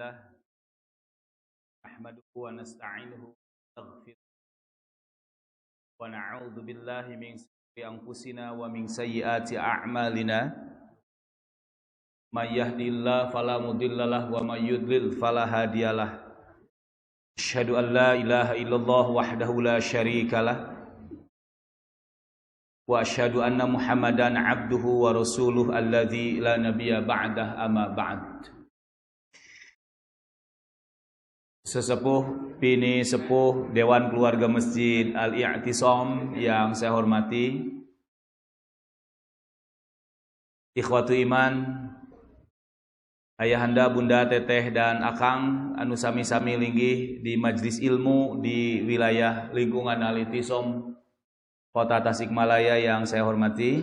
Alhamdulillah nahmaduhu wa nasta'inuhu wa nastaghfiruh wa na'udzu billahi min shururi anfusina wa min sayyiati a'malina may yahdihillahu fala mudhillalah wa may yudlil fala hadiyalah asyhadu an la ilaha illallah wahdahu la syarikalah wa asyhadu anna muhammadan abduhu wa rasuluh alladzi la nabiyya ba'dah amma ba'd. Sesepuh, bini sepuh Dewan Keluarga Masjid Al-I'tisam yang saya hormati, ikhwatu iman, ayahanda, bunda, teteh, dan akang anu sami-sami linggih di majlis ilmu di wilayah lingkungan Al-I'tisam Kota Tasikmalaya yang saya hormati.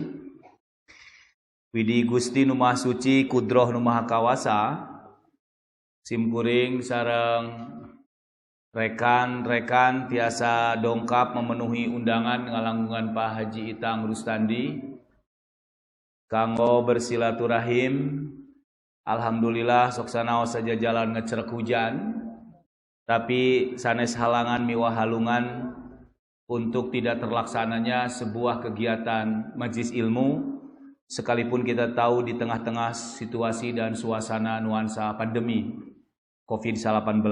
Widi Gusti nu Maha Suci, Kudroh nu Maha Kawasa, simkuring sareng rekan-rekan tiasa dongkap memenuhi undangan ngalanggungan Pak Haji Itang Rustandi kanggo bersilaturahim. Alhamdulillah sok sanaos saja jalan ngecerek hujan, tapi sanes halangan miwah halungan untuk tidak terlaksananya sebuah kegiatan majlis ilmu, sekalipun kita tahu di tengah-tengah situasi dan suasana nuansa pandemi COVID-19.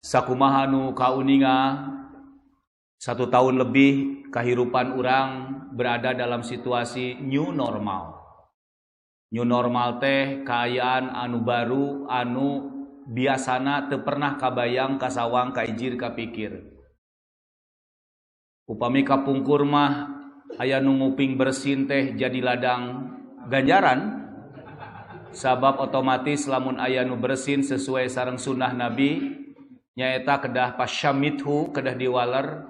Sakumaha nu kauninga 1 tahun lebih kahirupan orang berada dalam situasi new normal. New normal teh kaayaan anu baru anu biasana teu pernah kabayang kasawang kaijir kapikir. Upami kapungkur mah aya nu nguping bersin teh jadi ladang ganjaran. Sabab otomatis lamun aya nu bersin sesuai sareng sunnah Nabi nyaeta kedah pasyamithu, kedah diwaler.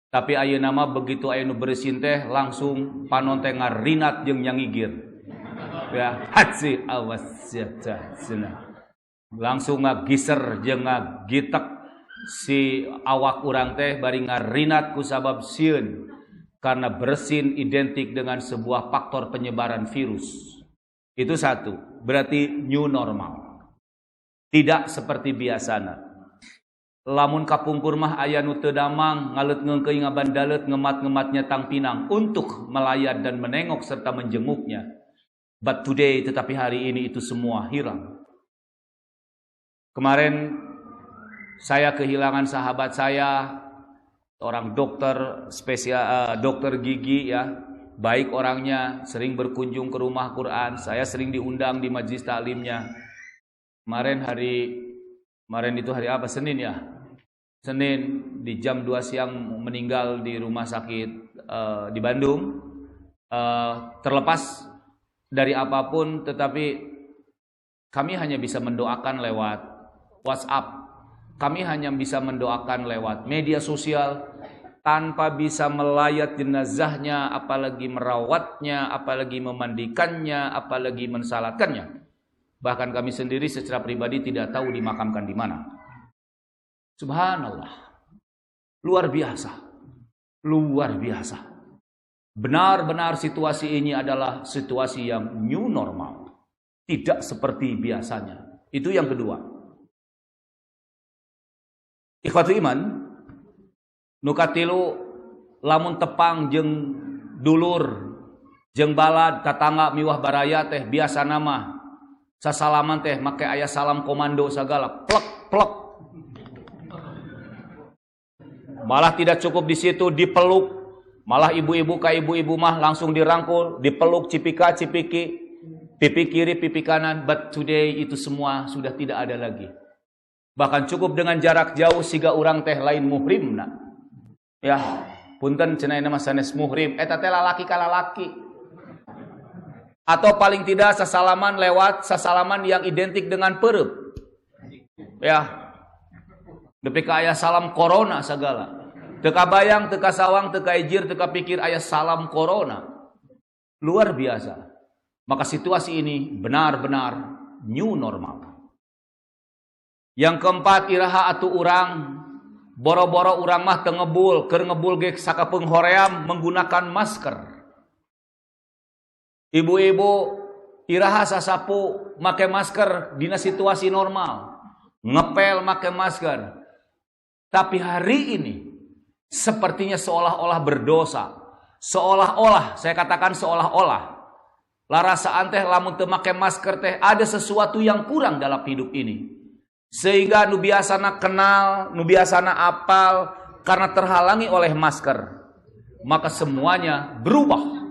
Tapi ayeuna mah begitu aya nu bersin teh langsung panon teh ngarinat jeung nyangigir. Ya, hatsi awasyata cenah. Langsung ngagiser jeung ngagitek si awak urang teh bari ngarinat ku sabab sieun, karena bersin identik dengan sebuah faktor penyebaran virus. Itu satu, berarti new normal. Tidak seperti biasana. Lamun kapungkur mah aya nu teu damang, ngaleut ngeungkeuy ngabandalet, ngemat-ngematnya tang pinang untuk melayat dan menengok serta menjenguknya. But today, tetapi hari ini itu semua hilang. Kemarin saya kehilangan sahabat saya, orang dokter spesial, dokter gigi ya. Baik orangnya, sering berkunjung ke rumah Quran, saya sering diundang di majlis taklimnya. Kemarin itu hari apa? Senin ya? Senin di jam 2 siang meninggal di rumah sakit di Bandung. Terlepas dari apapun, tetapi kami hanya bisa mendoakan lewat WhatsApp. Kami hanya bisa mendoakan lewat media sosial, tanpa bisa melayat jenazahnya, apalagi merawatnya, apalagi memandikannya, apalagi mensalatkannya. Bahkan kami sendiri secara pribadi tidak tahu dimakamkan di mana. Subhanallah. Luar biasa. Luar biasa. Benar-benar situasi ini adalah situasi yang new normal. Tidak seperti biasanya. Itu yang kedua. Ikhwatu iman, nukatilu lamun tepang jeung dulur jeung balad tatangga miwah baraya teh biasa nama sasalaman teh make aya salam komando sagala plek plek. Malah tidak cukup di situ, dipeluk, malah ibu-ibu ka ibu-ibu mah langsung dirangkul, dipeluk cipika cipiki, pipi kiri pipi kanan. But today itu semua sudah tidak ada lagi. Bahkan cukup dengan jarak jauh siga urang teh lain muhrimna. Ya, punten cenah nama sanes muhrim, eta teh lalaki ka lalaki. Atau paling tidak sasalaman lewat sasalaman yang identik dengan pereup. Ya. Depi ka aya salam corona sagala. Teu kabayang, teu kasawang, teu kaijir, teu kapikir aya salam corona. Luar biasa. Maka situasi ini benar-benar new normal. Yang keempat, iraha atu urang boro-boro urang mah teu ngebul, keur ngebul ge sakapeung hoream menggunakan masker. Ibu-ibu iraha sasapu make masker dina situasi normal, ngepel make masker. Tapi hari ini sepertinya seolah-olah berdosa, seolah-olah, saya katakan seolah-olah, larasaan teh lamun teu make masker teh ada sesuatu yang kurang dalam hidup ini. Sehingga nu biasana kenal, nu biasana apal karena terhalangi oleh masker, maka semuanya berubah.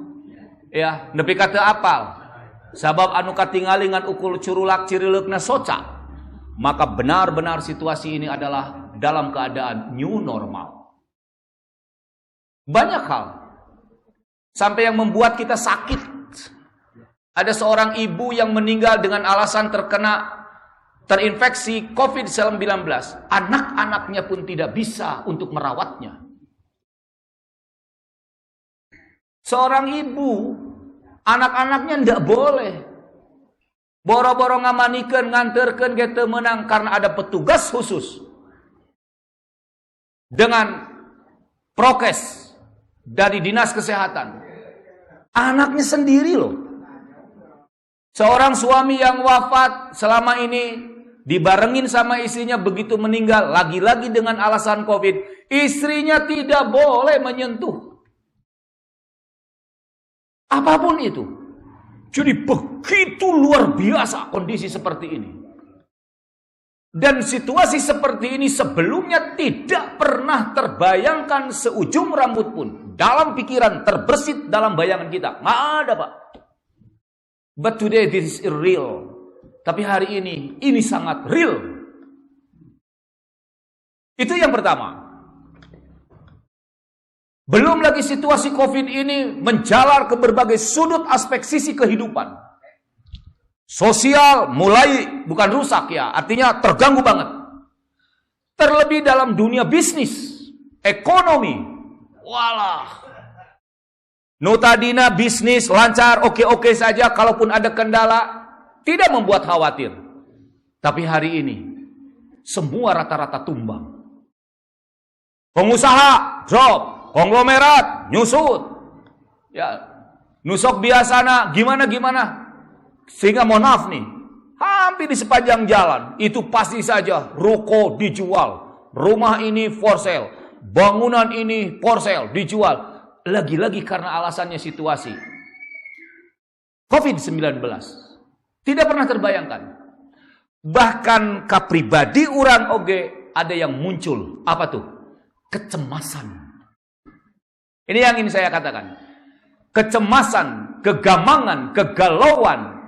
Ya, nepi ka teu apal. Sabab anu katingali ngan ukul curulak cirileukna soca. Maka benar-benar situasi ini adalah dalam keadaan new normal. Banyak hal sampai yang membuat kita sakit. Ada seorang ibu yang meninggal dengan alasan terinfeksi COVID-19. Anak-anaknya pun tidak bisa untuk merawatnya. Seorang ibu, anak-anaknya tidak boleh. Boro-boro ngamanikeun nganterkeun ge teu meunang karena ada petugas khusus. Dengan prokes dari dinas kesehatan. Anaknya sendiri loh. Seorang suami yang wafat selama ini dibarengin sama istrinya begitu meninggal. Lagi-lagi dengan alasan COVID. Istrinya tidak boleh menyentuh apapun itu. Jadi begitu luar biasa kondisi seperti ini. Dan situasi seperti ini sebelumnya tidak pernah terbayangkan seujung rambut pun. Dalam pikiran terbersit dalam bayangan kita. Nggak ada, Pak. But today this is real. Tapi hari ini sangat real. Itu yang pertama. Belum lagi situasi COVID ini menjalar ke berbagai sudut aspek sisi kehidupan. Sosial mulai bukan rusak ya, artinya terganggu banget. Terlebih dalam dunia bisnis, ekonomi. Walah. Nu tadina bisnis lancar, oke-oke saja, kalaupun ada kendala tidak membuat khawatir. Tapi hari ini semua rata-rata tumbang. Pengusaha drop. Konglomerat nyusut. Ya, nusok biasana gimana. Sehingga mohon maaf nih, hampir di sepanjang jalan itu pasti saja ruko dijual, rumah ini for sale, bangunan ini for sale dijual. Lagi-lagi karena alasannya situasi COVID-19. Tidak pernah terbayangkan. Bahkan ka pribadi urang oge ada yang muncul. Apa tuh? Kecemasan. Ini yang ingin saya katakan. Kecemasan, kegamangan, kegalauan,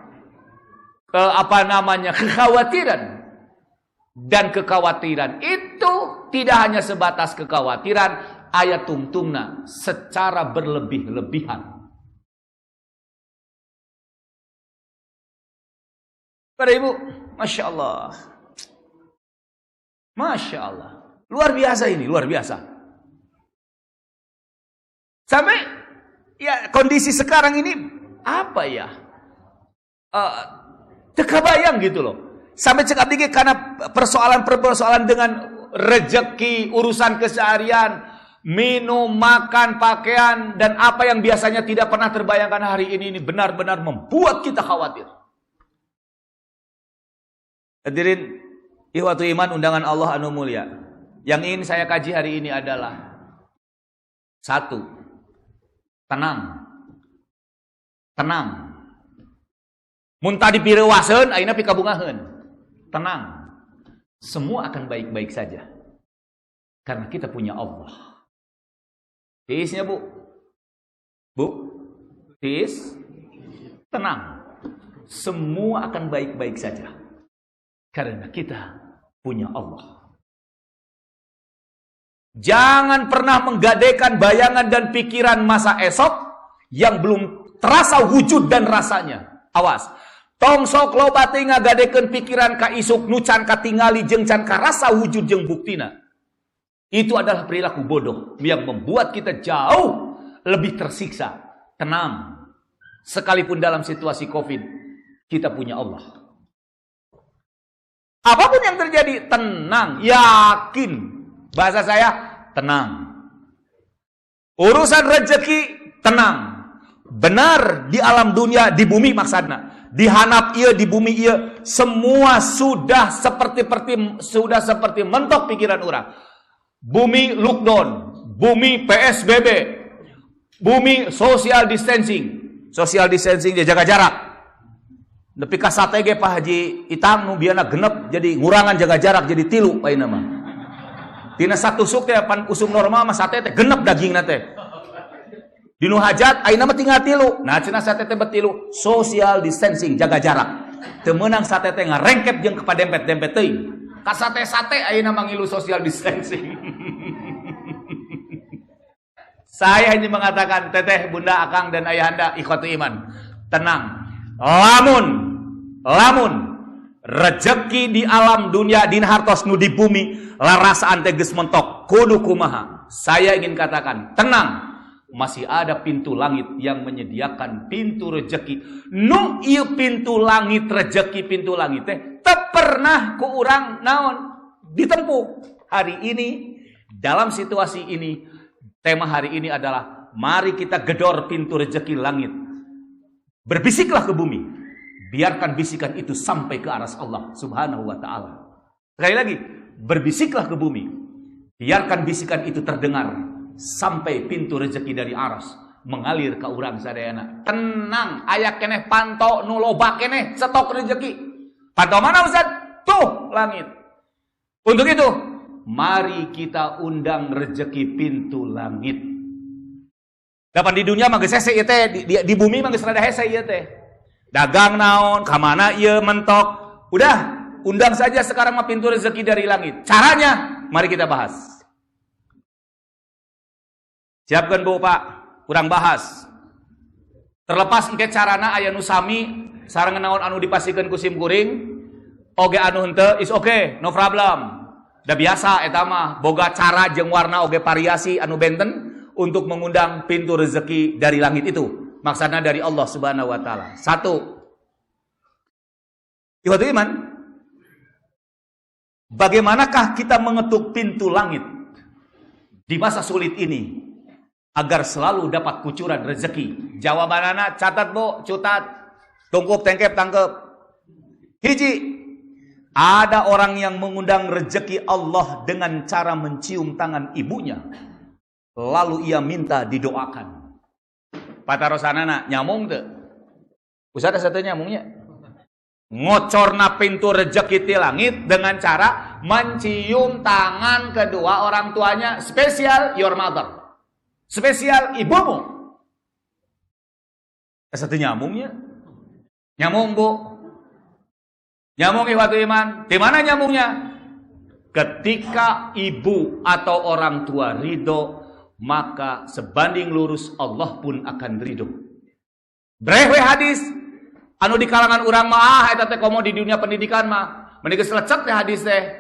kekhawatiran. Dan kekhawatiran itu tidak hanya sebatas kekhawatiran, ayat tungtungna secara berlebih-lebihan. Para ibu, Masya Allah. Masya Allah. Luar biasa ini, luar biasa. Sampai ya kondisi sekarang ini apa ya? Tekabayang gitu loh. Sampai cek abdi karena persoalan dengan rezeki, urusan keseharian, minum, makan, pakaian, dan apa yang biasanya tidak pernah terbayangkan hari ini benar-benar membuat kita khawatir. Hadirin ihwatu iman undangan Allah anu mulia. Yang ingin saya kaji hari ini adalah satu, tenang. Mun tadi pirewaseun ayeuna pikabungaheun. Tenang. Semua akan baik-baik saja. Karena kita punya Allah. Tiisnya, Bu. Bu. Tiis. Tenang. Semua akan baik-baik saja. Karena kita punya Allah. Jangan pernah menggadaikan bayangan dan pikiran masa esok yang belum terasa wujud dan rasanya. Awas. Tong sok loba teh ngagadekeun pikiran ka isuk nu can katingali jeung can karasa wujud jeung buktina. Itu adalah perilaku bodoh yang membuat kita jauh lebih tersiksa. Tenang. Sekalipun dalam situasi Covid, kita punya Allah. Apapun yang terjadi, tenang, yakin. Bahasa saya, tenang. Urusan rezeki, tenang. Benar di alam dunia, di bumi maksudna. dihanap ieu di bumi ieu semua sudah seperti mentok pikiran urang. Bumi lockdown, bumi PSBB, bumi social distancing. Social distancing dia jaga jarak. Nepi ka sate ge Pak Haji Itang nu biana genep jadi ngurangan jaga jarak jadi 3 ayeuna mah. Tina satu suk teh pan usum normal mah sate teh genep dagingna teh. Dinu hajat ayeuna mah tinggal 3. Nah cenah sate teh bet 3. Social distancing jaga jarak. Teu meunang sate teh ngarengkep jeung kepadempet-dempet teuing. Ka sate-sate ayeuna mah ngilu social distancing. Saya hanya mengatakan teteh, bunda, akang dan ayahanda ikhwatu iman. Tenang. Lamun rejeki di alam dunia dina hartos nu di bumi larasaan teh geus mentok kudu kumaha. Saya ingin katakan tenang, masih ada pintu langit yang menyediakan pintu rejeki. Nu ieu pintu langit rejeki pintu langit teh teu pernah ku urang naon ditempuh. Hari ini dalam situasi ini tema hari ini adalah mari kita gedor pintu rejeki langit. Berbisiklah ke bumi. Biarkan bisikan itu sampai ke aras Allah Subhanahu wa ta'ala. Sekali lagi, berbisiklah ke bumi. Biarkan bisikan itu terdengar sampai pintu rezeki dari aras mengalir ke urang sadayana. Tenang, aya keneh panto nu loba keneh stok rezeki. Panto mana Ustaz? Tuh, langit. Untuk itu, mari kita undang rezeki pintu langit. Dapan di dunia mah geus hese ieu teh, di bumi mah geus rada hese ieu teh. Dagang naon, ka mana ieu mentok. Udah, undang saja sekarang mah pintu rezeki dari langit. Caranya, mari kita bahas. Siapkan Bu Pak, kurang bahas. Terlepas engke carana aya nu sami sareng naon anu dipasikeun ku sim kuring, oge anu henteu is okay, no problem. Da biasa eta mah boga cara jeung warna oge variasi anu benten untuk mengundang pintu rezeki dari langit itu. Maksudnya dari Allah Subhanahu wa taala. 1. Ikhwatul iman, bagaimanakah kita mengetuk pintu langit di masa sulit ini agar selalu dapat kucuran rezeki? Jawabanana catat Bu, cutat, tungkup tengkep tangkep. Hiji, ada orang yang mengundang rezeki Allah dengan cara mencium tangan ibunya. Lalu ia minta didoakan. Patarosanana nyamung teu? Usah ada satu nyamungnya. Ngocorna pintu rezeki ti langit dengan cara mencium tangan kedua orang tuanya, spesial your mother. Spesial ibumu. Satu nyamungnya. Nyamung Bu. Nyamung ikhwatu iman. Di mana nyamungnya? Ketika ibu atau orang tua ridho, maka sebanding lurus Allah pun akan ridho. Brehwe hadis anu di kalangan urang mah eta teh komo di dunia pendidikan mah meni geus lecet teh hadis teh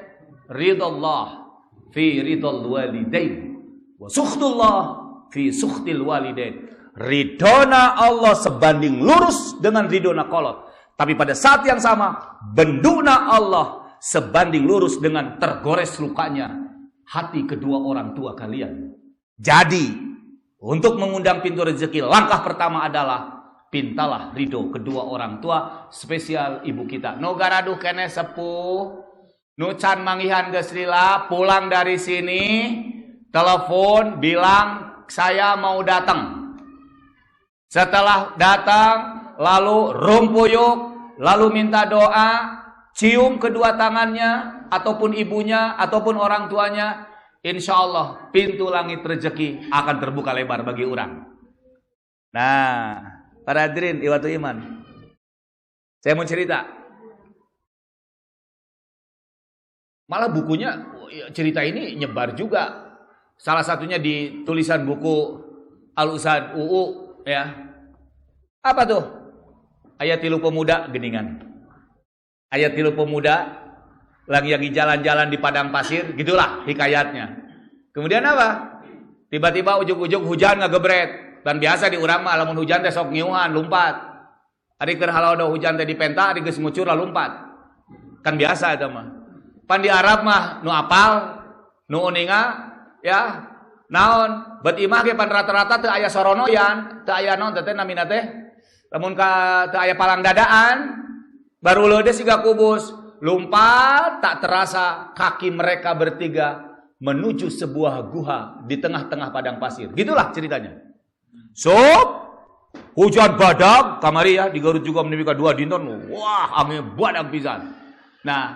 ridallah fi ridal walidain wa sukhtullah fi sukhtil walidain. Ridona Allah sebanding lurus dengan ridona kolot. Tapi pada saat yang sama benduna Allah sebanding lurus dengan tergores lukanya hati kedua orang tua kalian. Jadi, untuk mengundang pintu rezeki, langkah pertama adalah pintalah ridho kedua orang tua, spesial ibu kita. Nu garaduh keneh sepuh, nu can manggihan geus lila, pulang dari sini, telepon bilang saya mau datang. Setelah datang, lalu rumpuyuk, lalu minta doa, cium kedua tangannya, ataupun ibunya, ataupun orang tuanya. Insya Allah pintu langit rezeki akan terbuka lebar bagi orang. Nah, para hadirin ikhwatul iman, saya mau cerita. Malah bukunya cerita ini nyebar juga. Salah satunya di tulisan buku Al-Ustad UU ya. Apa tuh? Ayat 3 pemuda geningan. Ayat 3 pemuda lagi jalan-jalan di padang pasir, gitulah hikayatnya. Kemudian apa? Tiba-tiba ujung-ujung hujan ngagebret. Dan biasa di urang mah lamun hujan teh sok ngiuhan, lumpat. Ari keur halaudo hujan teh dipenta, ari geus ngucur lah lumpat. Kan biasa eta mah. Pan di Arab mah nu apal, nu uninga ya, naon? Bet imah ge pan rata-rata teu aya soronoyan, teu aya naon teh namina teh Lamun ka teu aya palang dadaan, baru leudeus siga kubus, lumpat tak terasa kaki mereka bertiga menuju sebuah guha di tengah-tengah padang pasir. Gitulah ceritanya. Hujan badak kamari ya di Garut juga menimika 2 dinten. Wah, angin badak pisan. Nah,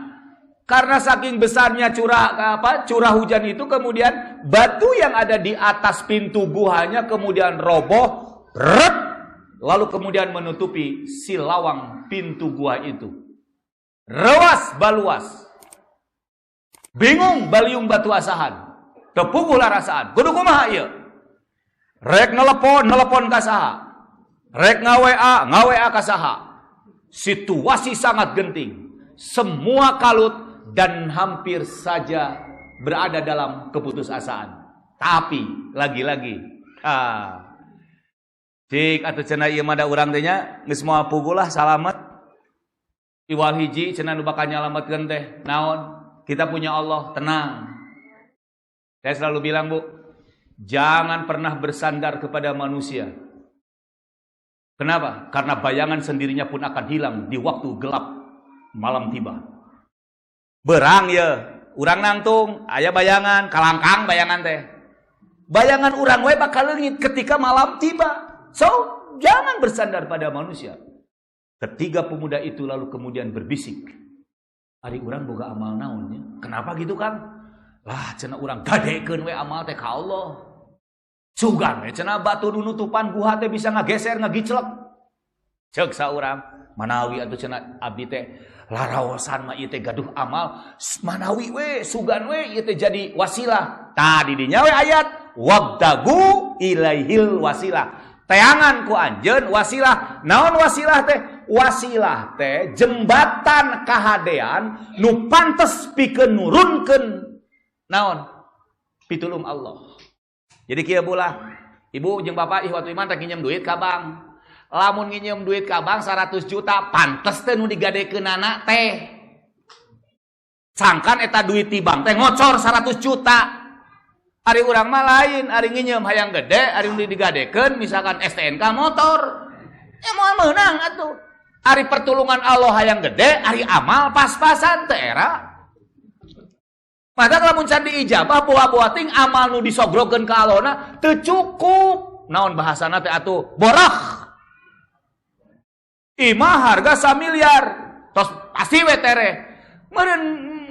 karena saking besarnya curah hujan itu, kemudian batu yang ada di atas pintu guhanya kemudian roboh, lalu kemudian menutupi si lawang pintu gua itu. Rewas baluas, bingung baliung batu asahan, tepuguh larasaan. Kudu kumaha ieu? Rek nelepon ka saha? Rek ngawa ka saha? Situasi sangat genting, semua kalut dan hampir saja berada dalam keputusasaan. Tapi lagi-lagi, cik atuh cenah ieu mah da urang teh nya geus moal pugulah salamet. Iwal hiji cenah nu bakal nyalametkeun teh naon? Kita punya Allah, tenang. Saya selalu bilang, Bu, jangan pernah bersandar kepada manusia. Kenapa? Karena bayangan sendirinya pun akan hilang di waktu gelap malam tiba. Berang ya, urang nangtung, aya bayangan, kalangkang bayangan teh. Bayangan urang we bakal leungit ketika malam tiba. So, jangan bersandar pada manusia. Ketiga pemuda itu lalu kemudian berbisik. Ari urang boga amal naonnya? Kenapa gitu, Kang? Lah, cenah urang gadekeun we amal teh ka Allah. Sugan we cenah batu nu nutupan guha teh bisa ngageser, ngagiclek. Ceuk saurang, manawi atuh cenah abdi teh laraosan mah ieu teh gaduh amal, manawi we, sugan we ieu teh jadi wasilah. Tah di dinya we ayat wabtagu ilaihil wasilah. Teangan ku anjeun wasilah. Naon wasilah teh? Wasilah teh jembatan kahadean nu pantes pikeun nurunkeun naon? Pitulung Allah. Jadi kieu bulah, ibu jeung bapak ihwatu iman tak nginjem duit ka bank. Lamun nginjem duit ka bank 100 juta, pantes teh nu digadekeunana teh. Sangkan eta duit ti bank teh ngocor 100 juta. Ari urang mah lain, ari nginjem hayang gede, ari nu digadekeun misalkan STNK motor. Moal meunang atuh. Ari pertulungan Allah hayang gede, ari amal pas-pasan teh era. Maka lamun can diijabah buah-buah ting amal nu disogrokeun ka Allahna teu cukup. Naon bahasana teh atuh? Borah. Imah harga 1 miliar. Tos pasti we tere. Meureun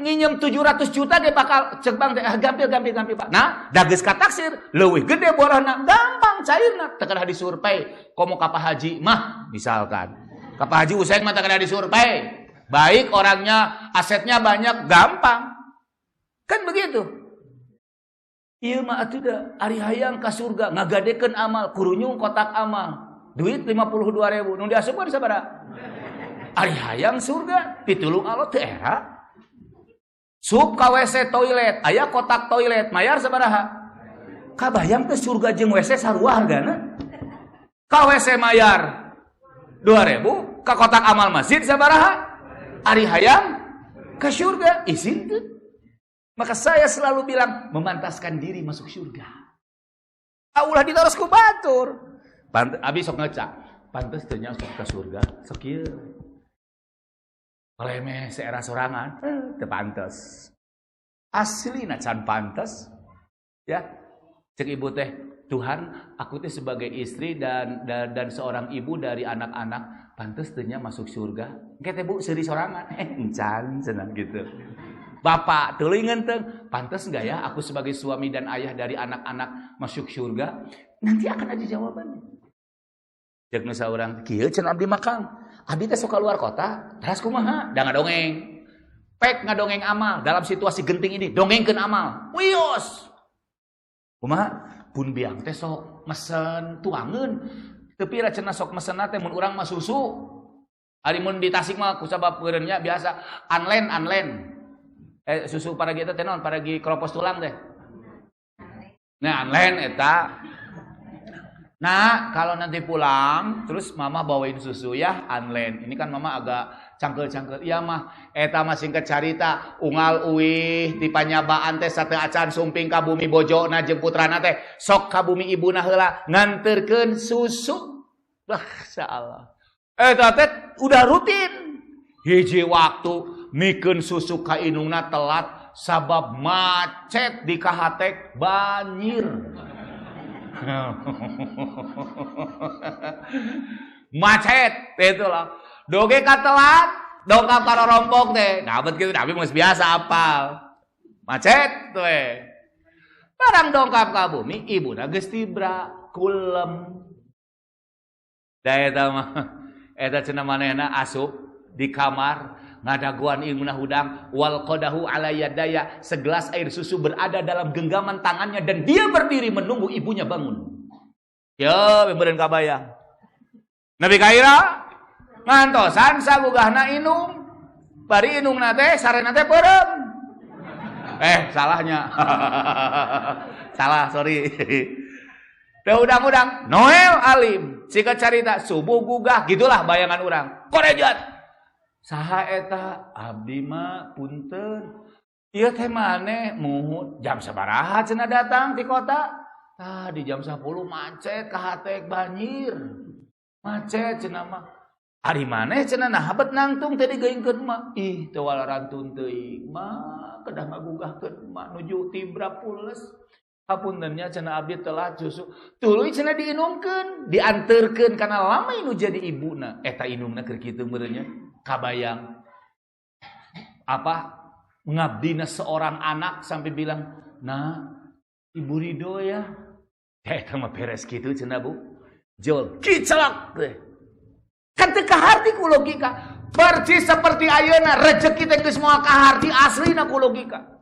nginjem 700 juta ge bakal cek bang teh gampil Pak. Nah, da geus kataksir leuwih gede borahna, gampang cairna. Teu kada disurvei. Komo ka Pak Haji mah misalkan. Ka Pak Haji Usain mah teu kada disurvei. Baik orangnya, asetnya banyak, gampang. Kan begitu. Ieu mah atuh da ari hayang ka surga ngagadekeun amal, kurunyung kotak amal. Duit 52.000 nu diasupkeun sabaraha? Ari hayang surga pitulung Allah teu era. Sup ka WC toilet, aya kotak toilet, mayar sabaraha? Kabayang teh surga jeung WC sarua hargana? Ka WC mayar 2.000, ka kotak amal masjid sabaraha? Ari hayang ka surga izin teu? Maka saya selalu bilang, memantaskan diri masuk surga. Aulah ditaros ku batur. Abi sok ngecak. Pantes teu nya sok ka surga. Sok ieu. Paleme seera sorangan, teu pantes. Aslina can pantes. Ya. Cek ibu teh, Tuhan, aku teh sebagai istri dan seorang ibu dari anak-anak, pantes teu nya masuk surga. Engke teh Bu seuri sorangan. Encan cenah gitu. Bapak tuluy ngenteng, pantas enggak ya aku sebagai suami dan ayah dari anak-anak masuk surga? Nanti akan ada jawabannya. Cek nu saurang, kieu cenah abdi makang. Abdi teh sok keluar kota, teras kumaha? Da ngadongeng. Pek ngadongeng amal dalam situasi genting ini, dongengkeun amal. Wios. Kumaha? Pun biang teh sok mesen tuangeun. Teu pira cenah sok mesenna teh mun urang mah susu. Ari mun di Tasik mah kusabab peureunnya biasa online. Susu paragi eta teh naon? Paragi kropos tulang teh. Nah, online eta. Nah, kalau nanti pulang terus mama bawain susu ya online. Ini kan mama agak cangkel-cangkel. Iya mah, eta mah singkat carita unggal uih di panyabaan teh sateu acan sumping ka bumi bojona jeung putrana teh sok ka bumi ibuna heula nganterkeun susu. Wah, insyaallah. Teh udah rutin. Hiji waktu mikeun susu ka inungna telat sabab macet di kahatek banjir. Macet itulah. Doge ka telat, dongkap ka rompok teh. Nah, bet kitu tapi geus biasa apal. Macet teh. Barang dongkap ka bumi, ibuna geus tibra kulem. Da eta mah eta cenah manehna asup di kamar ngadaguan ilmuna hudang wal qadahu ala yadaya, segelas air susu berada dalam genggaman tangannya dan dia berdiri menunggu ibunya bangun. Ya, beureun kabayang. Nabi kaira ngantosan sagugahna inung. Bari inungna teh sarena teh peureum. Salahnya. Salah, sorry. Teu udang-udang Noel alim, sika carita subuh gugah gitulah bayangan urang. Korejat. Saha eta? Abdi mah punten. Ieu teh maneh muhut jam sabaraha cenah datang di kota? Tah di jam 10 macet kahatek banjir. Macet cenah mah. Ari maneh cenah nah habet nangtung teh digeingkeun mah. Ih teu walarantun teuing mah kedah ngagugahkeun mah nuju tibra pules. Hapuntennya cenah abdi telat susu. Tuluy cenah diinumkeun, dianterkeun kana lama nu jadi ibuna. Eta inumna keur kitu meureunnya. Kabayang apa ngabdina seorang anak sampai bilang, "Nah, Ibu ridho ya." Eta mah beres kitu cenah Bu. Jol kicelak teh. Kan teu kaharti ku logika. Percis seperti ayeuna rezeki teh geus moal kaharti aslina ku logika.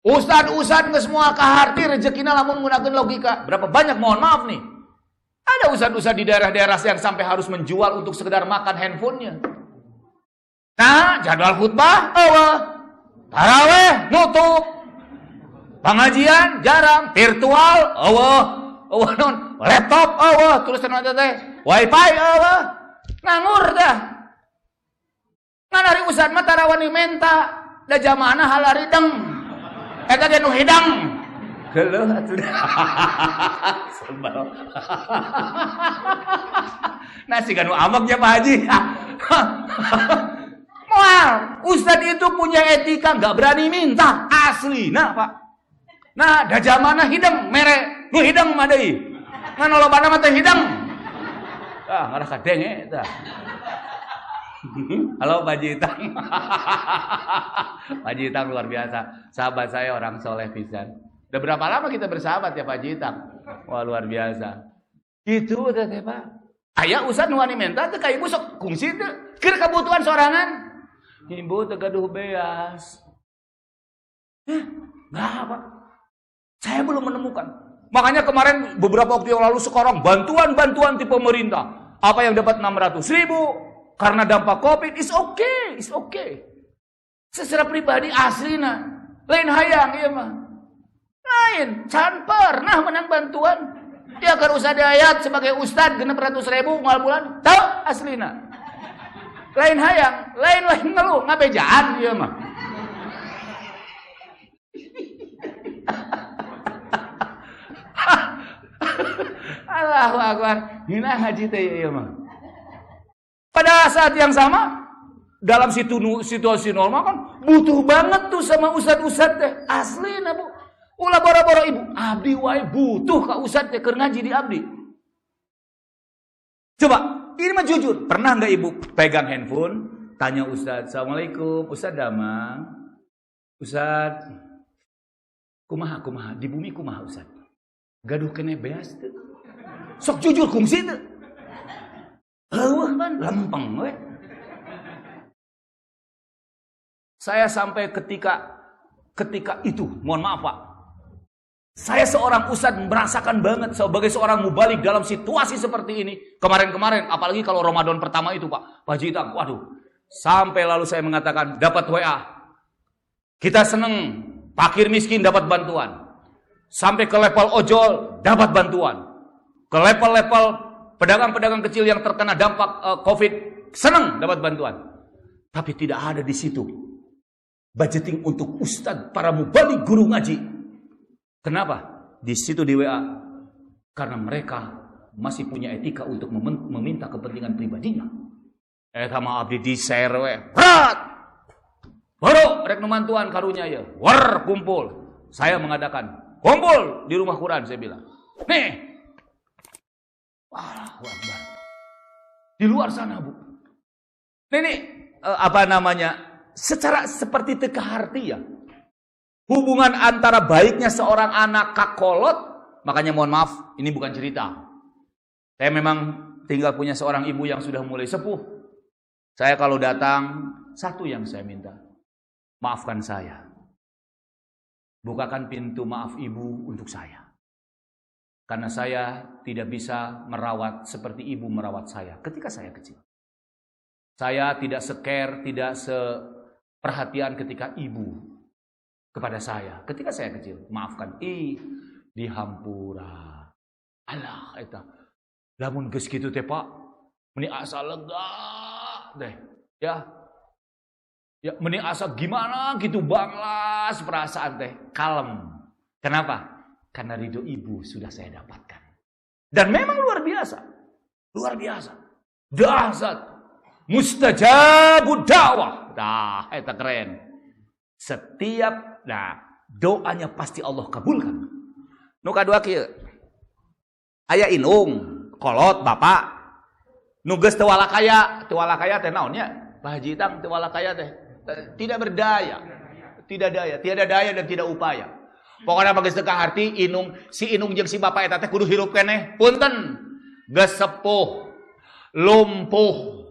Ustad-ustad geus moal kaharti rezekina lamun nggunakeun logika. Berapa banyak mohon maaf nih. Ada ustad-ustad di daerah-daerah yang sampai harus menjual untuk sekedar makan handphonenya. Nah, jadwal khutbah eueuh. Tarawih nutup. Pengajian jarang, virtual eueuh. Eueuh non, laptop eueuh, tulisan eta teh. Wifi eueuh. Nganggur dah. Ngan ari ustad mah tarawani menta, da jamaahna halari deng. Eta ge nu hidang. Geuleuh atuh. Sebal. Nasi kan nu amak ya Pak Haji. Moal, ustad itu punya etika, enggak berani minta, asli. Nah, Pak. Nah, da jamaahna hidang mere, nu hidang mah deui. Ngan lobana mah teh hidang. Ngarah ka denge eta. Halo Pak Jitang. Pak Jitang luar biasa. Sahabat saya orang soleh pisan. Udah berapa lama kita bersahabat ya Pak Jitang? Wah luar biasa. Gitu teh Pak. Aya ustad nu wani menta teh ka ibu sok kungsi teh. Keur kebutuhan sorangan. Ibu teh gaduh beas. Enggak Pak. Saya belum menemukan. Makanya kemarin beberapa waktu yang lalu sekarang bantuan-bantuan di pemerintah. Apa yang dapat 600.000 karena dampak Covid is okay, is okay. Secara pribadi aslina lain hayang ieu mah. Lain, can pernah menang bantuan. Dia keur usah diayat sebagai ustad 600.000 moal bulan. Tau aslina. Lain hayang, lain ngeluh, ngabejaan ieu mah. Allahu Akbar. Hina haji teh ieu mah. Pada saat yang sama dalam situasi normal kan butuh banget tuh sama ustad-ustad teh. Aslina Bu. Ulah boro-boro ibu, abdi wae butuh ka ustad teh keur ngaji di abdi. Coba, ini mah jujur, pernah enggak ibu pegang handphone, tanya ustad, "Assalamualaikum, Ustad Damang. Ustad, kumaha di bumi kumaha Ustad? Gaduh kene beas teu?" Sok jujur kungsi teu. Eueuh man, lempeng we. Saya sampai ketika itu, mohon maaf Pak. Saya seorang ustad merasakan banget sebagai seorang mubalik dalam situasi seperti ini. Kemarin-kemarin, apalagi kalau Ramadan pertama itu Pak Jitang, waduh. Sampai lalu saya mengatakan, dapat WA. Kita seneng, fakir miskin dapat bantuan. Sampai ke level ojol, dapat bantuan. Ke level-level pedagang-pedagang kecil yang terkena dampak Covid, senang dapat bantuan. Tapi tidak ada di situ budgeting untuk ustadz, para mubalik, guru ngaji. Kenapa? Di situ di WA. Karena mereka masih punya etika untuk meminta kepentingan pribadinya. Mah abdi di-share we. Berat. Baru rek numantuan karunya ya. War kumpul. Saya mengadakan kumpul di rumah Quran saya bilang. Nih. Allahu Akbar. Di luar sana, Bu. Ini apa namanya? Secara seperti teka harti ya. Hubungan antara baiknya seorang anak kakolot, makanya mohon maaf, ini bukan cerita. Saya memang tinggal punya seorang ibu yang sudah mulai sepuh. Saya kalau datang, satu yang saya minta, maafkan saya. Bukakan pintu maaf ibu untuk saya. Karena saya tidak bisa merawat seperti ibu merawat saya ketika saya kecil. Saya tidak se-care, tidak seperhatian ketika ibu kepada saya ketika saya kecil. Maafkan di hampura. Alah eta. Lamun geus kitu teh Pak, meni asa lega deh. Ya. Ya meni asa gimana gitu banglas perasaan teh, kalem. Kenapa? Karena ridho ibu sudah saya dapatkan. Dan memang luar biasa. Luar biasa. Dahsyat. Mustajabud da'wah. Nah, itu keren. Setiap doanya pasti Allah kabulkan. Nu kadua kieu. Aya inung, kolot bapak. Nu geus teu walakaya teh naon nya? Pak Haji Itang teu walakaya teh. Tidak berdaya. Tiada daya dan tidak upaya. Pokoknya bagi teka harti si inung jeung si bapak eta teh kudu hirup keneh. Punten. Geus sepuh, lumpuh.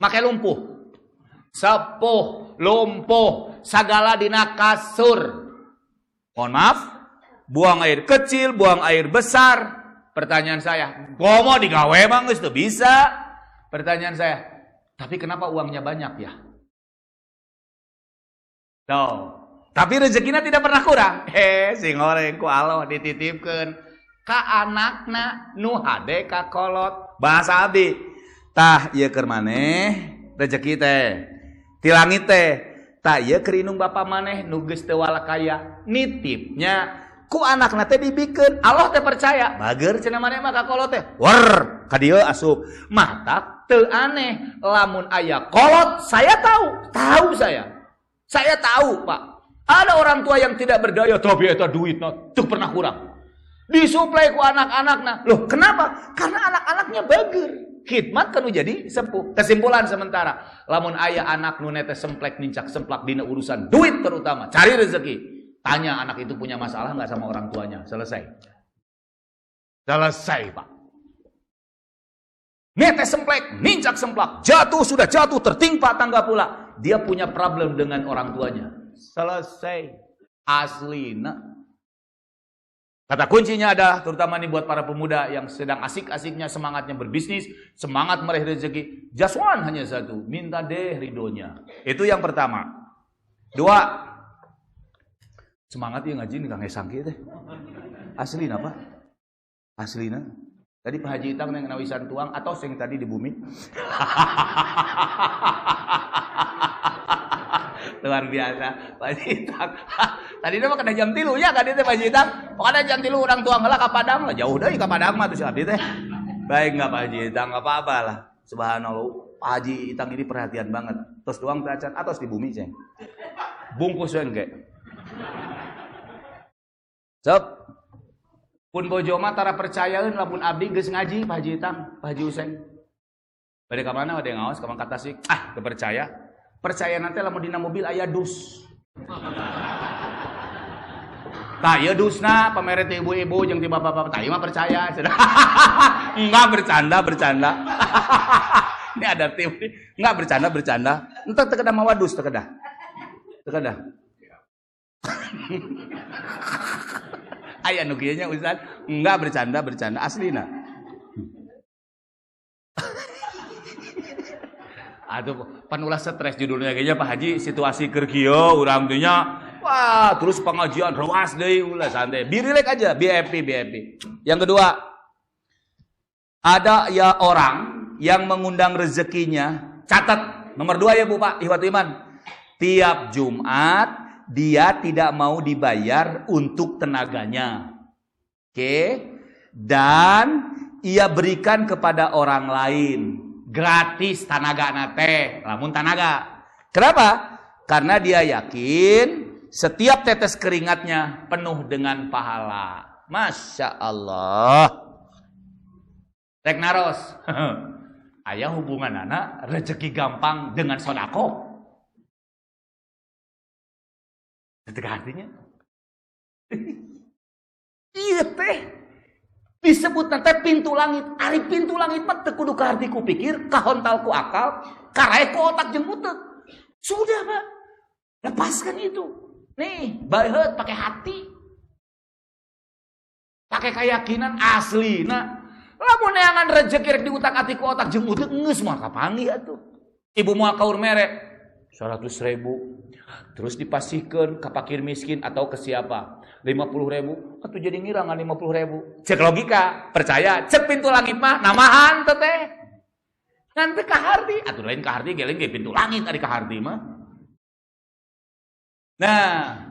Make lumpuh. Sepuh, lumpuh, sagala dina kasur. Mohon maaf, buang air kecil, buang air besar. Pertanyaan saya, komo digawe mah geus teu bisa? Pertanyaan saya, tapi kenapa uangnya banyak ya? Tuh. Tapi rezekinya tidak pernah kurang. Sing goreng ku Allah dititipkeun ka anakna nu hade ka kolot. Bahasa abdi. Tah ieu keur maneh rezeki teh. Ti langit teh. Tah ieu keur inung bapa maneh nu geus teu walakaya. Nitipnya ku anakna teh dibikeun. Allah teh percaya. Bager cenah maneh mah ka kolot teh. Wer ka dieu asup. Mata teu aneh lamun aya kolot saya tahu. Tahu saya. Saya tahu, Pak. Ada orang tua yang tidak berdaya, tapi eta duitna teu pernah kurang. Disuplai ku anak-anakna. Loh, kenapa? Karena anak-anaknya bager. Khidmat kan jadi sepuh. Kesimpulan sementara, lamun aya anak nu teh semplek nincak semplak dina urusan duit terutama, cari rezeki. Tanya anak itu punya masalah enggak sama orang tuanya. Selesai. Selesai, Pak. Teh semplek, nincak semplak, jatuh sudah jatuh, tertimpa tangga pula. Dia punya problem dengan orang tuanya. Selesai. Aslina. Kata kuncinya adalah terutama nih buat para pemuda yang sedang asik-asiknya semangatnya berbisnis, semangat meraih rezeki. Jaswan hanya satu, minta deh ridhonya. Itu yang pertama. Dua, semangat ya ngaji nih Kang Esang teh. Aslina Pak. Aslina. Tadi Pak Haji Itang yang nawisan tuang atau sing tadi di bumi. Luar biasa Pak Haji Itang. Tadi mah kena jam 3 nya kan itu Pak Haji Itang. Pokoknya jam 3 orang tua heula ka Padang lah, jauh deui ka Padang mah tuh si abdi teh. Baik enggak Pak Haji Itang, enggak apa-apa lah. Subhanallah, Pak Haji Itang ini perhatian banget. Terus doang teracan atos di bumi, Ceng. Bungkus we engke. Sob. Pun bojo mah tara percayaeun lamun abdi geus ngaji Pak Haji Itang, Pak Haji Useng. Bade ka mana bade ngaos ka Mang Tasik. Teu percaya. Percaya nanti lamun dina mobil aya dus. Tah ieu dusna pamere ti ibu-ibu jeung ti bapak-bapak tah ieu mah percaya. Enggak bercanda. Ini ada tim. Enggak bercanda. Entar teu kedah mawa dus teu kedah. Aya nu kieu nya Ustaz. Enggak bercanda aslina. Aduh, panulah stres judulnya kayaknya Pak Haji, situasi keur kieu urang teh nya. Wah, terus pengajian rewas deui ulah santai. Birilek aja, BIP. Yang kedua, ada ya orang yang mengundang rezekinya. Catat nomor 2 ya Bu Pak, Ihwatu Iman. Tiap Jumat dia tidak mau dibayar untuk tenaganya. Oke? Dan ia berikan kepada orang lain. gratis tanaga nate, lamun tanaga. Kenapa? Karena dia yakin setiap tetes keringatnya penuh dengan pahala. Masya Allah. Rek naros. Aya hubungan anak rezeki gampang dengan sodako. Itu artinya. Iya teh. Disebut nanti pintu langit. Ari pintu langit mah teu kudu ka hati ku pikir, kahontal ku akal, karae ku otak jeung utek. Sudah, Pak. Lepaskan itu. Nih, baheut pakai hati. Pakai keyakinan asli. Nah, lamun neangan rezeki rek di utak ati ku otak jeung utek geus moal kapanggih atuh. Ibu moal kaur merek 100.000. Terus dipasihkeun ka fakir miskin atau ke siapa? 50.000. Atuh jadi ngirangan 50.000. Cek logika, percaya, cek pintu langit mah namahan teh. Ngan teh ka harti, atuh lain ka harti geleng ge pintu langit ari ka harti mah. Nah,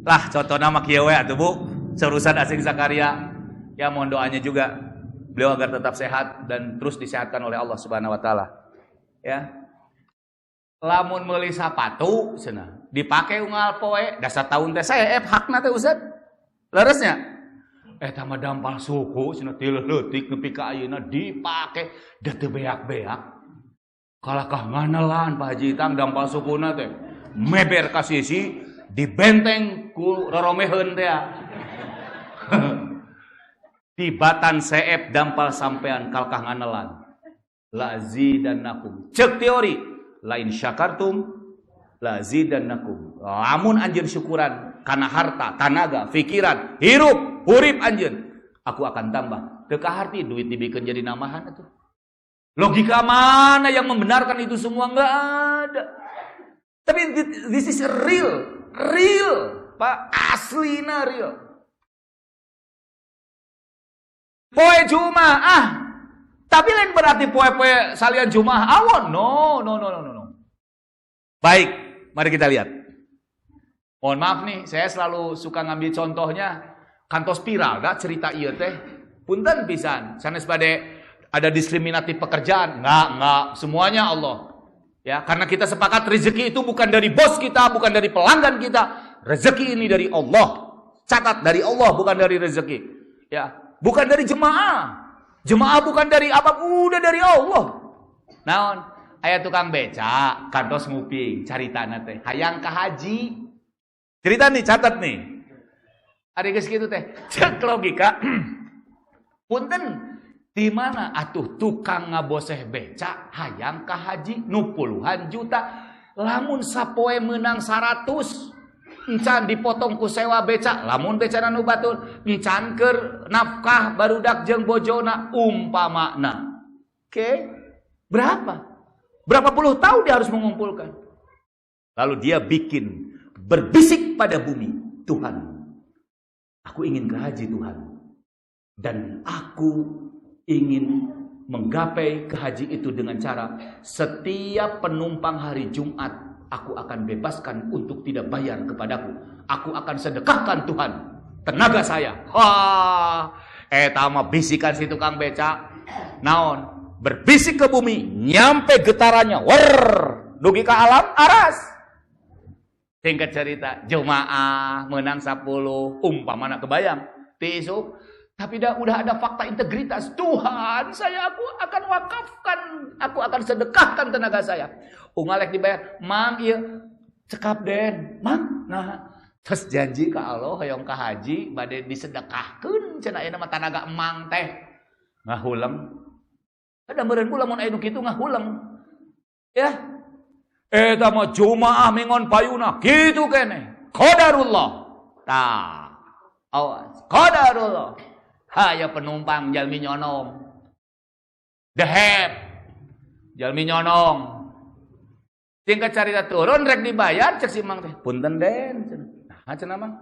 lah contohna mah kieu we atuh Bu, urusan Asing Zakaria. Ya mohon doanya juga beliau agar tetap sehat dan terus disehatkan oleh Allah Subhanahu wa taala. Ya. Lamun meuli sapatu cenah, dipake unggal poe, dasar tahun teh sae hakna teh Ustaz. Leresnya. Eta mah dampal suku cenah ti leutik nepi ka ayeuna dipake da teu beak-beak. Kalakah nganelan Pak Haji Tang dampal sukuna teh. Meber ka sisi dibenteng ku roromeheun teh. Tibatan seep dampal sampean kalkah nganelan. Lazidannakum. Cek teori, lain syakartum lazidannakum. Lamun anjeun syukuran kana harta, tanaga, pikiran, hirup, hurip anjeun, aku akan tambah. Teu ka harti duit dibikeun jadi namahan atuh. Logika mana yang membenarkan itu semua? Enggak ada. Tapi this is real, Pak, aslina real. Poe Jumaah, tapi lain berarti poe-poe salian Jumaah awon. No. Baik, mari kita lihat. Mohon maaf nih, saya selalu suka ngambil contohnya kantos viral, dah cerita ieu teh. Punten pisan, sanes bade ada diskriminatif pekerjaan. Enggak, semuanya Allah. Ya, karena kita sepakat rezeki itu bukan dari bos kita, bukan dari pelanggan kita. Rezeki ini dari Allah. Catat dari Allah, bukan dari rezeki. Ya, bukan dari jemaah. Jemaah bukan dari apa, udah dari Allah. Naon? Aya tukang beca, kantos nguping, caritana teh. Hayang ka haji. Cerita nih, catat nih. Ari geus kitu teh. Cek logika. Punten, di mana atuh tukang ngaboseh beca hayang ka haji nu puluhan juta. Lamun sapoe meunang 100. Encan dipotong ku sewa beca, lamun becana nu batul, encan keur nafkah barudak jeung bojona umpamana. Oke? Berapa puluh tahun dia harus mengumpulkan. Lalu dia bikin berbisik pada bumi, Tuhan, aku ingin ke haji Tuhan. Dan aku ingin menggapai ke haji itu dengan cara setiap penumpang hari Jumat aku akan bebaskan untuk tidak bayar kepadaku. Aku akan sedekahkan Tuhan tenaga saya. Wah, eta mah bisikan si tukang beca. Naon? Berbisik ke bumi, nyampe getarannya. Wer, dugi ka alam aras. Singkat cerita, jemaah menang 10, umpamana kebayang. Tisu, tapi udah ada fakta integritas. Tuhan, aku akan wakafkan, aku akan sedekahkan tenaga saya. Ungalek dibayar, mang ieu cekap den, mang. Nah, terus janji ka Allah hoyong ka haji bade disedekahkeun cenah ieu mah tanaga emang teh. Ngahuleng. Ada meureun kula mun aya nu kitu ngahuleng. Ya. Eta mah jumaah mingon payuna kitu keneh. Qadarullah. Tah. Awas, qadarullah. Haya penumpang jalmi nyonom. Dehep. Jalmi nyonong. Tingkat carita turun rek dibayar cek si mang teh. Punten den. Nah, cenah mang.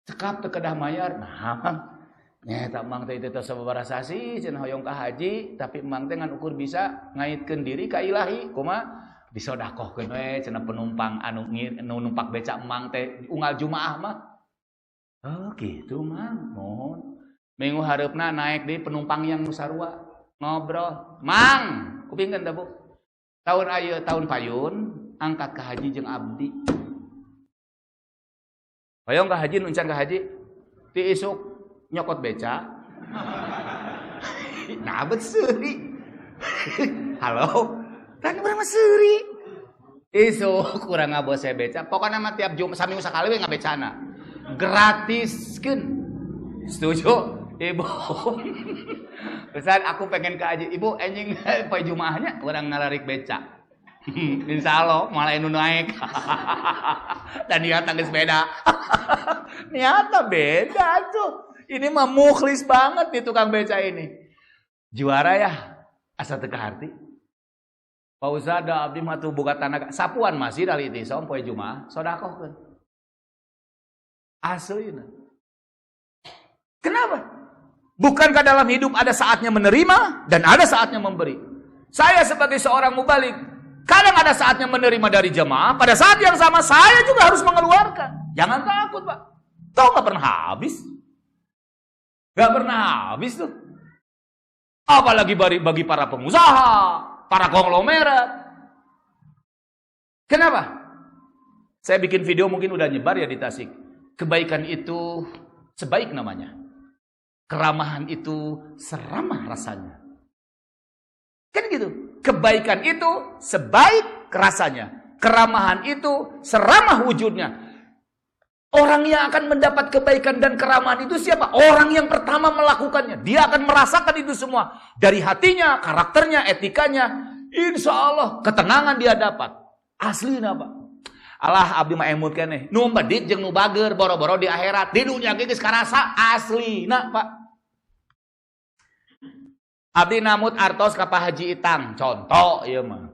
Cekap teu kedah mayar. Nah, nyata mang teh teh sababaraha sasi cenah hoyong ka haji, tapi mang teh ngan ukur bisa ngaitkeun diri ka ilahi. Kumaha? Disodakohkeun we cenah penumpang anu numpak beca mang teh unggal Jumaah mah. Oh, gitu mang. Mohon. Minggu hareupna naik di penumpang yang nu sarua. Ngobrol. Mang, kupingkeun teh Bu. Tahun ayeuna tahun payun angkat ka haji jeung abdi. Hoyong ka haji nuncan ka haji. Ti isuk nyokot beca. Nah, bet seuri. Halo. Kan urang mah seuri. Isuk kurang ngabose beca. Pokona mah tiap Jumat saminggu sakali we ngabecana. Gratiskeun. Setuju? Ibu. Pesan aku pengen ke haji. Ibu anjing poe Jumaahnya urang ngalarik beca. Insyaallah malah nu naik. Dan niat geus beda. Niatnya beda tuh. Ini mah mukhlis banget nih tukang beca ini. Juara ya. Asa teu kaharti. Pak Ustad abdi mah tuh boga tanaga sapuan masih dari itisom poe Jumaah sedekahkeun. Aslina. Kenapa? Bukankah dalam hidup ada saatnya menerima dan ada saatnya memberi? Saya sebagai seorang mubalik, kadang ada saatnya menerima dari jemaah, pada saat yang sama saya juga harus mengeluarkan. Jangan takut, Pak. Tahu nggak pernah habis? Nggak pernah habis tuh. Apalagi bagi para pengusaha, para konglomerat. Kenapa? Saya bikin video mungkin udah nyebar ya di Tasik. Kebaikan itu sebaik namanya. Keramahan itu seramah rasanya. Kan gitu. Kebaikan itu sebaik rasanya. Keramahan itu seramah wujudnya. Orang yang akan mendapat kebaikan dan keramahan itu siapa? Orang yang pertama melakukannya. Dia akan merasakan itu semua. Dari hatinya, karakternya, etikanya. Insya Allah ketenangan dia dapat. Asli Pak. Allah abdi mah emut keneh. Nu medit jeung nu bager boro-boro di akhirat. Di dunia geus karasa asli Pak. Abdi namut artos ka Pak Haji Itang. Contoh ieu mah.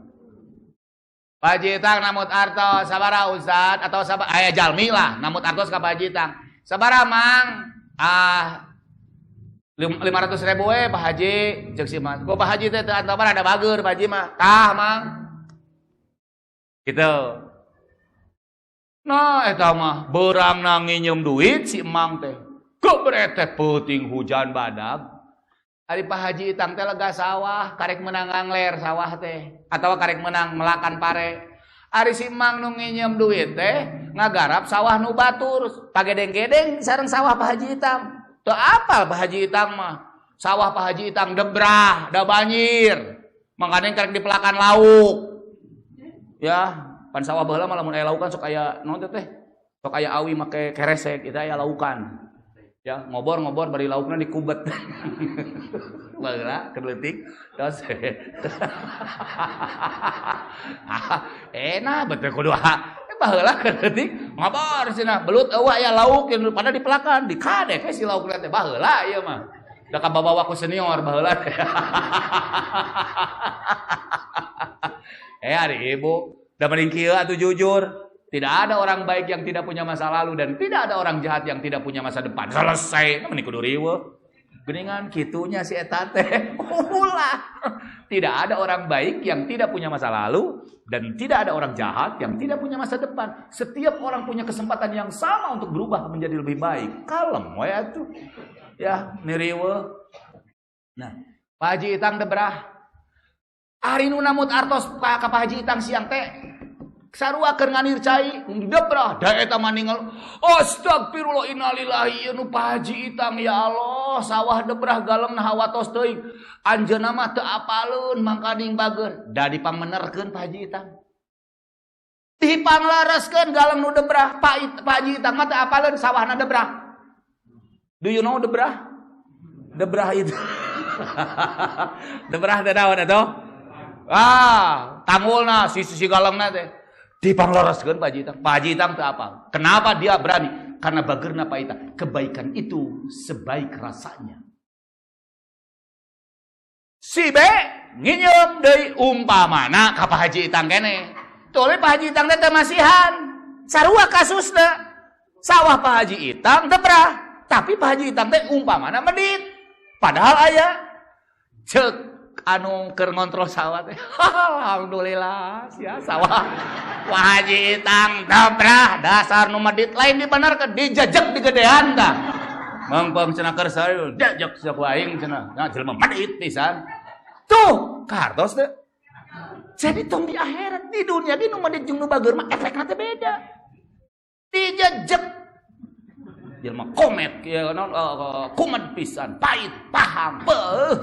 Pak Haji Itang namut artos sabaraha Ustad atau sabaraha aya jalmi lah namut artos ka Pak Haji Itang. Sabaraha Mang? 500.000 we Pak Haji ceuk si Mas. Ku Pak Haji teh teu antopan ada bager Pak Haji mah. Tah Mang. Gitu. Nah eta mah beurang na nginjem duit si Emang teh. Kebrete peuting hujan badag. Ari Pak Haji Itang teh lega sawah, karek menang ngangler sawah teh, atau karek menang melakan pare. Ari si Mang nu nginjem duit teh ngagarap sawah nu batur, pagedeng-gedeng sareng sawah Pak Haji Itang. Teu apal Pak Haji Itang mah. Sawah Pak Haji Itang debrah, da banjir. Mangkane karek dipelakan lauk. Ya, pan sawah baheula mah lamun aya laukan sok aya naon teh? Sok aya awi make keresek, itu aya laukan. Ya, ngobor bari laukna dikubet. Baheula keleutik tos. Enak betul kudu baheula keleutik ngobor cenah belut eueuh aya lauk yang pada dipelakan dikadek si laukna teh baheula ieu mah. Da kabawa ku senior baheula teh. Ari ibu, da mending kieu atuh jujur. Tidak ada orang baik yang tidak punya masa lalu dan tidak ada orang jahat yang tidak punya masa depan. Selesai, mending kudu riweuh. Geuningan kitunya si eta teh. Ulah. Tidak ada orang baik yang tidak punya masa lalu dan tidak ada orang jahat yang tidak punya masa depan. Setiap orang punya kesempatan yang sama untuk berubah menjadi lebih baik. Kalem we atuh. Ya, niriweuh. Nah, Pak Haji Itang debrah. Ari nu namut artos ka Pak Haji Itang siang teh sarua keur nganir cai debrah da eta mah ninggal astagfirullah innalillahi nu Pak Haji Itang ya Allah sawah debrah galemna hawatos teuing anjeunna mah teu apaleun mangkaning bager da dipangmenerkeun Pak Haji Itang dipanglareskeun galem nu debrah Pak Haji Itang mah teu apaleun sawahna debrah do you know debrah itu debrah teh naon atuh tanggulna si galemna teh dipanglaraskeun Pak Haji Itang. Pak Haji Itang teu apa? Kenapa dia berani? Karena bageurna Pak Itang. Kebaikan itu sebaik rasanya. Si B nginjem deui umpamana ka Pak Haji Itang kene. Tuluy Pak Haji Itang teh masihan. Sarua kasusna. Sawah Pak Haji Itang debrah, tapi Pak Haji Itang teh umpamana medit. Padahal aya ceuk anu keur ngontrol sawah teh. Alhamdulillah sia sawah Pak Haji Itang debrah dasar nu medit lain dibenerkeun dijejeg di gedean tah. Mangpang cenah keur sae jejeg saku aing cenah. Nah jelema medit pisan. Tuh, kartos teh. Jadi tong di akhirat, di dunia di nu mendit jeung nu bageur mah efekna teh beda. Dijejek. Jelema komet kieu kumet pisan, pahit, paham,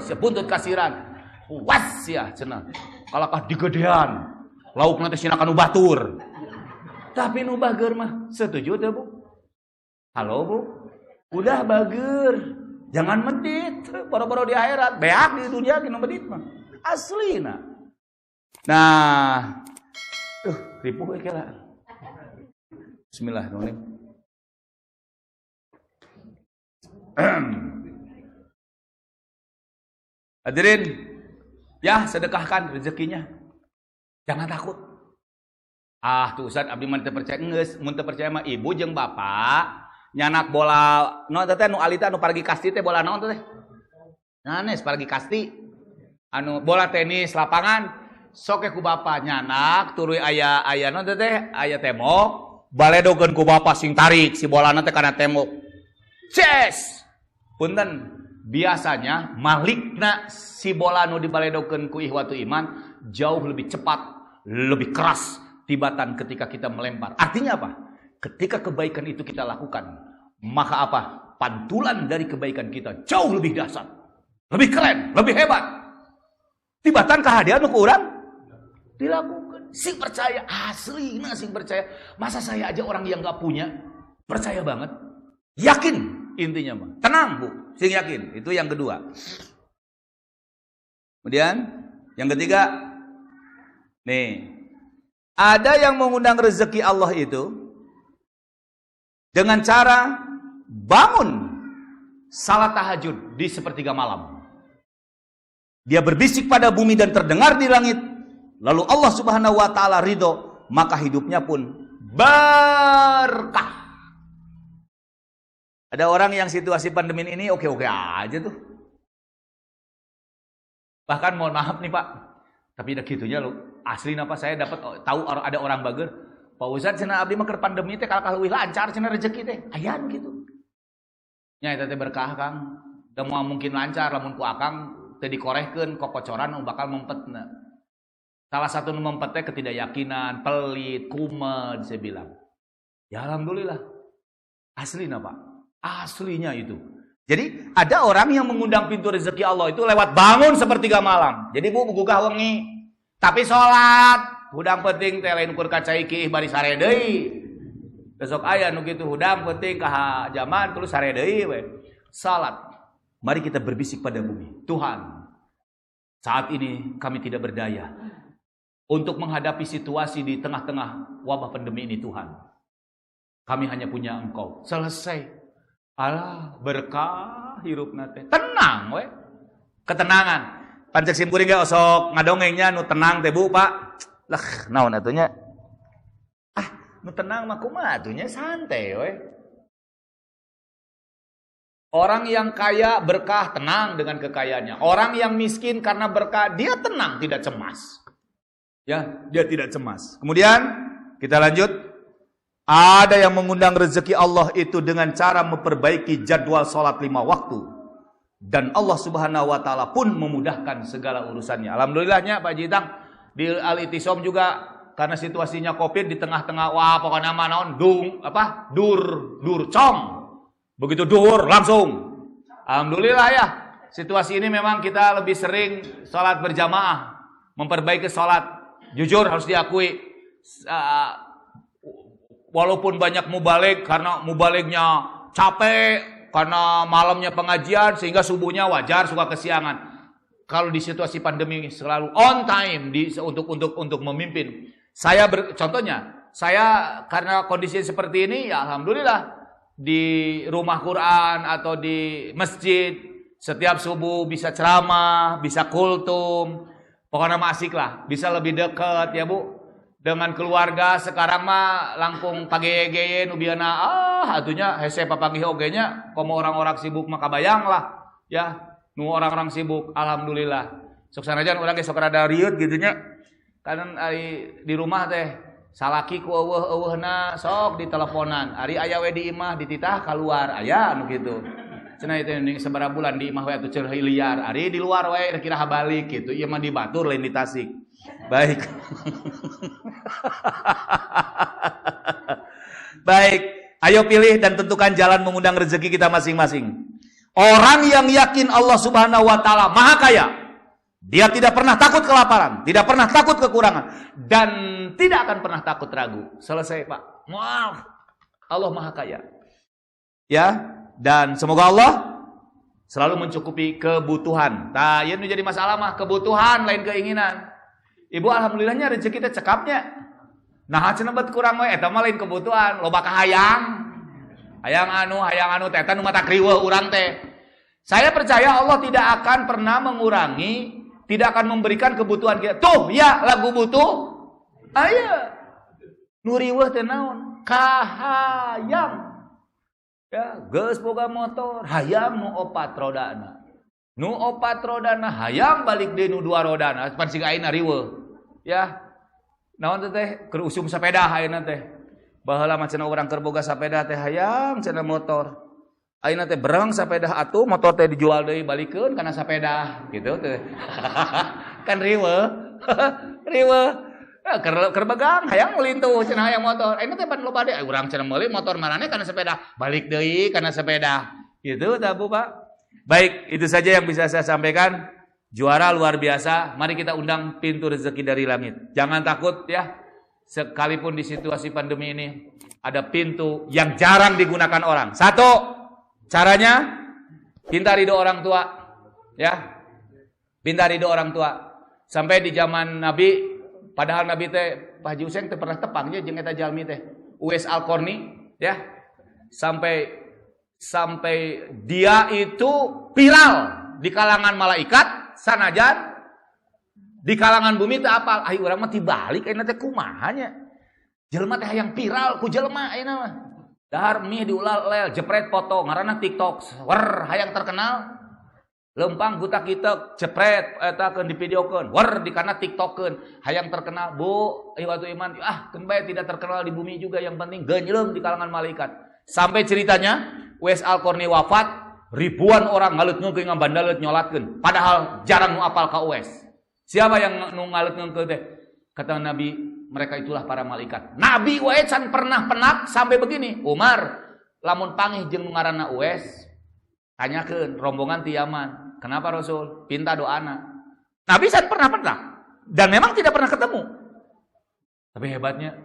sia buntut kasiran. Puas ya cenah. Kalakah digedean. Lauk nanti sina kanu batur. Tapi nu bageur mah setuju teh, Bu? Halo, Bu? Udah bageur. Jangan medit, boro-boro di akhirat, beak di dunia kena medit mah. Aslina. Nah, ripuh we kela. Bismillahirrahmanirrahim. Hadirin, ya sedekahkan rezekinya. Jangan takut. Ah, tuh Ustaz abdi mah teu percaya geus, mun teu percaya mah ibu jeung bapak nyanak bola naon teh nu alita anu pargi kasti teh bola naon teh? Nanes pargi kasti. Anu bola tenis lapangan sok ku bapa nyanak tuluy aya naon teh aya tembok baledogeun ku bapa sing tarik si bolana teh kana tembok. Ces. Punten biasanya malikna si bola nu dibaledogeun ku ihwatu iman jauh lebih cepat, lebih keras tibatan ketika kita melempar. Artinya apa? Ketika kebaikan itu kita lakukan, maka apa? Pantulan dari kebaikan kita jauh lebih dahsyat, lebih keren, lebih hebat. Tibatan kehadiran ku urang dilakukan. Sing percaya, asli sing percaya. Masa saya aja orang yang gak punya, percaya banget. Yakin intinya mah. Tenang, Bu, sing yakin. Itu yang kedua. Kemudian yang ketiga, nih, ada yang mengundang rezeki Allah itu dengan cara bangun salat tahajud di sepertiga malam. Dia berbisik pada bumi dan terdengar di langit. Lalu Allah Subhanahu wa taala ridho, maka hidupnya pun berkah. Ada orang yang situasi pandemi ini oke-oke aja tuh. Bahkan mohon maaf nih Pak, tapi udah gitunya loh. Asli napa saya dapat tahu ada orang bager. Pak Ustaz cenah abdi mah keur pandemi teh kalakah leuwih lancar cenah rezeki teh. Aya nu kitu. Nya eta teh berkah Kang. Da moal mungkin lancar lamun ku Akang teu dikorehkeun kokocoran nu bakal mempetna. Salah satu nu mempet teh ketidakyakinan, pelit, kumed saya bilang. Ya alhamdulillah. Aslina Pak. Aslinya itu. Jadi ada orang yang mengundang pintu rezeki Allah itu lewat bangun sepertiga malam. Jadi Bu gugah wengi, tapi sholat. Hudang penting teh lain ukur kacai ki bari sare deui. Besok aya nu kitu hudang penting ka zaman terus sare deui we. Salat. Mari kita berbisik pada bumi. Tuhan, saat ini kami tidak berdaya untuk menghadapi situasi di tengah-tengah wabah pandemi ini Tuhan. Kami hanya punya Engkau. Selesai. Alah, berkah hirupna teh. Tenang we. Ketenangan. Pancek simkuring ge osok ngadongengnya nu tenang teh Bu, Pak. Lah, naon atunya? Nu tenang mah kumaha atunya santai we. Orang yang kaya berkah tenang dengan kekayaannya. Orang yang miskin karena berkah dia tenang, tidak cemas. Ya, dia tidak cemas. Kemudian kita lanjut. Ada yang mengundang rezeki Allah itu dengan cara memperbaiki jadwal sholat 5 waktu. Dan Allah Subhanahu wa taala pun memudahkan segala urusannya. Alhamdulillahnya Pak Jitang di Al-Itisom juga karena situasinya Covid di tengah-tengah wah pokoknya mah naon dur cong. Begitu duhur langsung. Alhamdulillah ya. Situasi ini memang kita lebih sering sholat berjamaah, memperbaiki sholat. Jujur harus diakui walaupun banyak mubalig karena mubalignya capek karena malamnya pengajian sehingga subuhnya wajar suka kesiangan. Kalau di situasi pandemi selalu on time untuk memimpin. Contohnya saya karena kondisi seperti ini ya alhamdulillah di rumah Quran atau di masjid setiap subuh bisa ceramah, bisa kultum. Pokoknya asik lah, bisa lebih dekat ya Bu. Dengan keluarga sekarang mah langkung pageye-geye nu biana atunya hese papagih ogenya komo orang-orang sibuk mah kabayang lah ya nu orang-orang sibuk alhamdulillah sok sanajan urang ge sok rada rieuh gitu nya kan di rumah teh salaki ku eueuh-eueuhna sok diteleponan ari aya we di imah dititah keluar aya anu kitu Cenah itu ning sabaraha bulan di imah we atuh ceuh liar. Ari di luar we kira balik gitu. Ieu mah di Batur lain di Tasik. Baik. Baik, ayo pilih dan tentukan jalan mengundang rezeki kita masing-masing. Orang yang yakin Allah Subhanahu wa taala Maha Kaya, dia tidak pernah takut kelaparan, tidak pernah takut kekurangan, dan tidak akan pernah takut ragu. Selesai, Pak. Maaf. Allah Maha Kaya. Ya, dan semoga Allah selalu mencukupi kebutuhan. Nah, ini jadi masalah mah kebutuhan lain keinginan. Ibu alhamdulillahnya rezeki teh cekapnya. Nah, cenah bet kurang we eta mah lain kebutuhan, loba kahayang. Hayang anu teh nu mata kriweuh urang teh. Saya percaya Allah tidak akan pernah mengurangi, tidak akan memberikan kebutuhan kita. Tuh, ya lagu butuh. Aya. Nu riweuh teh naon? Kahayang. Ya, geus boga motor, hayang nu opat rodana. Nu opat rodana hayang balik deui nu dua rodana, pan siga ayeuna riweuh. Ya. Naon teh keur usum sapeda ayeuna teh. Baheula mah cenah urang keur boga sapeda teh hayang cenah motor. Ayeuna teh berang sapeda atuh motor teh dijual deui balikeun kana sapeda gitu teh. Kan riweuh. Riweuh. Keur begang hayang melintuh cenah hayang motor. Ayeuna teh pan loba deui urang cenah meuli motor marane kana sepeda, balik deui kana sepeda. Gitu tah Bu Pak. Baik, itu saja yang bisa saya sampaikan. Juara luar biasa. Mari kita undang pintu rezeki dari langit. Jangan takut ya. Sekalipun di situasi pandemi ini ada pintu yang jarang digunakan orang. Satu, caranya pinta ridho orang tua. Ya. Pinta ridho orang tua. Sampai di zaman Nabi, padahal Nabi teh Pak Haji Useng teh pernah tepangnya jeung eta jalmi teh Uwais Al-Qarni ya. Sampai dia itu viral di kalangan malaikat, sanajan di kalangan bumi teh apal. Ai urang mah tibalik ayeuna teh kumaha nya. Jelema teh hayang viral ku jelema ayeuna mah. Dahar mih diulah lel jepret foto ngaranna TikTok. Wer hayang terkenal. Lempang buta kita jepret eta keun divideokeun. Wer dikana TikTokkeun. Hayang terkenal. Bu, waktu iman keun bae tidak terkenal di bumi juga, yang penting geunyeuleuh di kalangan malaikat. Sampai ceritanya Uwais Al-Qarni wafat, ribuan orang ngaleut-ngeukeun ngabandaleut nyolatkeun. Padahal jarang nu apal ka Uwais. Siapa yang nu ngaleut-ngeukeun teh? Kata Nabi, mereka itulah para malaikat. Nabi wae can pernah penak sampai begini. Umar, lamun pangih jeung ngaranna Uwais, tanyakeun rombongan ti Yaman, kenapa Rasul? Pinta doana. Nabi can pernah penak dan memang tidak pernah ketemu. Tapi hebatnya,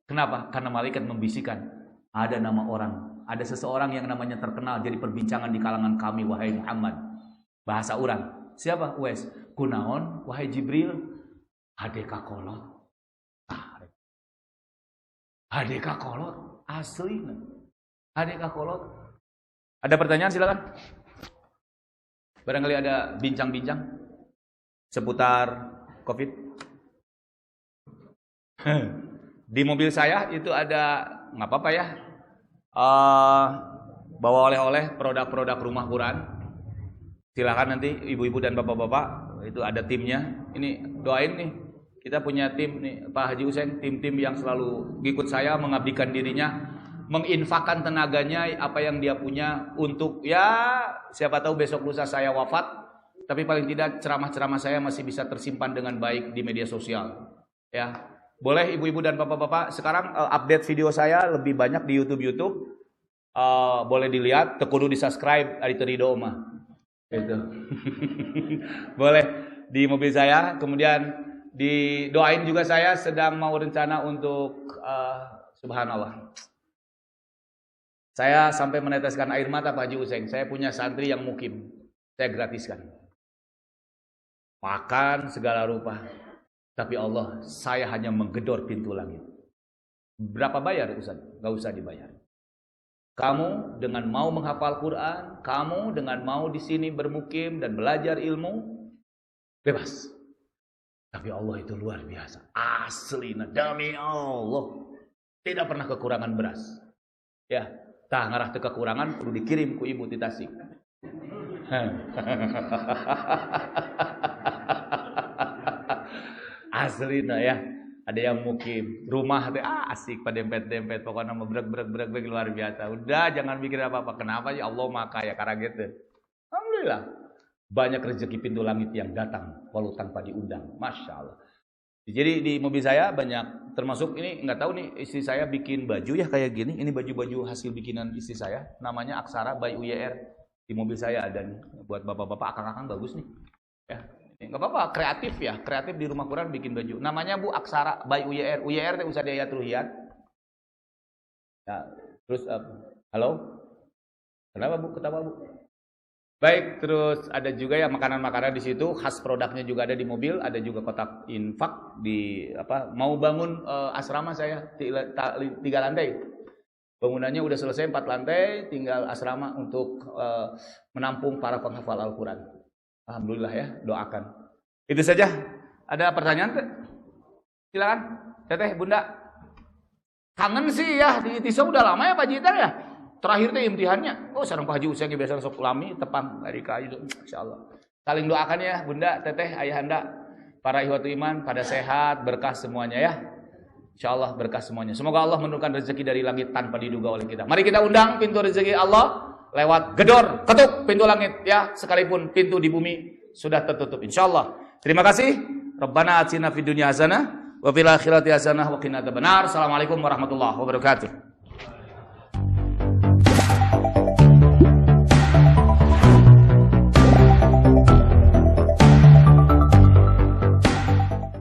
kenapa? Karena malaikat membisikkan. Ada nama orang, ada seseorang yang namanya terkenal jadi perbincangan di kalangan kami, wahai Muhammad. Bahasa urang. Siapa? Uwais. Kunaon, wahai Jibril? Hadeka kolot. Hadeka kolot. Asli. Hadeka kolot. Ada pertanyaan silakan. Barangkali ada bincang-bincang seputar COVID. Di mobil saya itu ada, nggak apa-apa ya, bawa oleh-oleh produk-produk rumah Quran. Silakan nanti ibu-ibu dan bapak-bapak, itu ada timnya. Ini doain nih, kita punya tim nih, Pak Haji Useng, tim-tim yang selalu ikut saya mengabdikan dirinya, menginfakkan tenaganya apa yang dia punya untuk ya siapa tahu besok lusa saya wafat, tapi paling tidak ceramah-ceramah saya masih bisa tersimpan dengan baik di media sosial. Ya. Boleh ibu-ibu dan bapak-bapak, sekarang update video saya lebih banyak di YouTube. Boleh dilihat, tekudu di-subscribe ari teu ridho mah. Gitu. Boleh di mobil saya, kemudian didoain juga saya sedang mau rencana untuk subhanallah. Saya sampai meneteskan air mata Pak Haji Useng. Saya punya santri yang mukim. Saya gratiskan. Makan segala rupa. Tapi Allah, saya hanya menggedor pintu langit. Berapa bayar Ustaz? Gak usah dibayar. Kamu dengan mau menghafal Quran, kamu dengan mau di sini bermukim dan belajar ilmu, bebas. Tapi Allah itu luar biasa. Asli, demi Allah. Tidak pernah kekurangan beras. Ya, tah ngarah teu kekurangan perlu dikirim ku ibu di Tasik. Aslina ya. Ada yang mukim, rumah teh asik pada dempet-dempet, pokoknya brek luar biasa. Udah jangan mikir apa-apa. Kenapa ya Allah maka ya karena gitu. Alhamdulillah. Banyak rezeki pintu langit yang datang walau tanpa diundang. Masya Allah. Jadi di mobil saya banyak, termasuk ini nggak tahu nih istri saya bikin baju ya kayak gini. Ini baju-baju hasil bikinan istri saya. Namanya Aksara by UYR. Di mobil saya ada nih. Buat bapak-bapak, akang-akang bagus nih. Ya. Nggak apa-apa, kreatif ya. Kreatif di rumah Quran bikin baju. Namanya Bu Aksara by UYR. UYR itu Ustaz Yayat Ruhian. Nah, terus halo? Kenapa Bu? Ketawa Bu? Baik, terus ada juga ya makanan-makanan di situ. Khas produknya juga ada di mobil. Ada juga kotak infak di apa? Mau bangun asrama saya 3 lantai. Bangunannya udah selesai 4 lantai. Tinggal asrama untuk menampung para penghafal Al-Quran. Alhamdulillah ya, doakan. Itu saja. Ada pertanyaan? Silakan. Teteh, Bunda. Kangen sih ya di Itisa udah lama ya Pak Jitar ya. Terakhir teh imtihannya. Oh, sareng Pak Haji Usia biasa sok lami tepang dari kayu insyaallah. Saling doakan ya Bunda, Teteh, Ayahanda, para ihwatu iman pada sehat, berkah semuanya ya. Insyaallah berkah semuanya. Semoga Allah menurunkan rezeki dari langit tanpa diduga oleh kita. Mari kita undang pintu rezeki Allah lewat gedor, ketuk pintu langit ya, sekalipun pintu di bumi sudah tertutup insyaallah. Terima kasih. Rabbana atina fid dunya hasanah wa fil akhirati hasanah wa qina adzabannar. Assalamualaikum warahmatullahi wabarakatuh.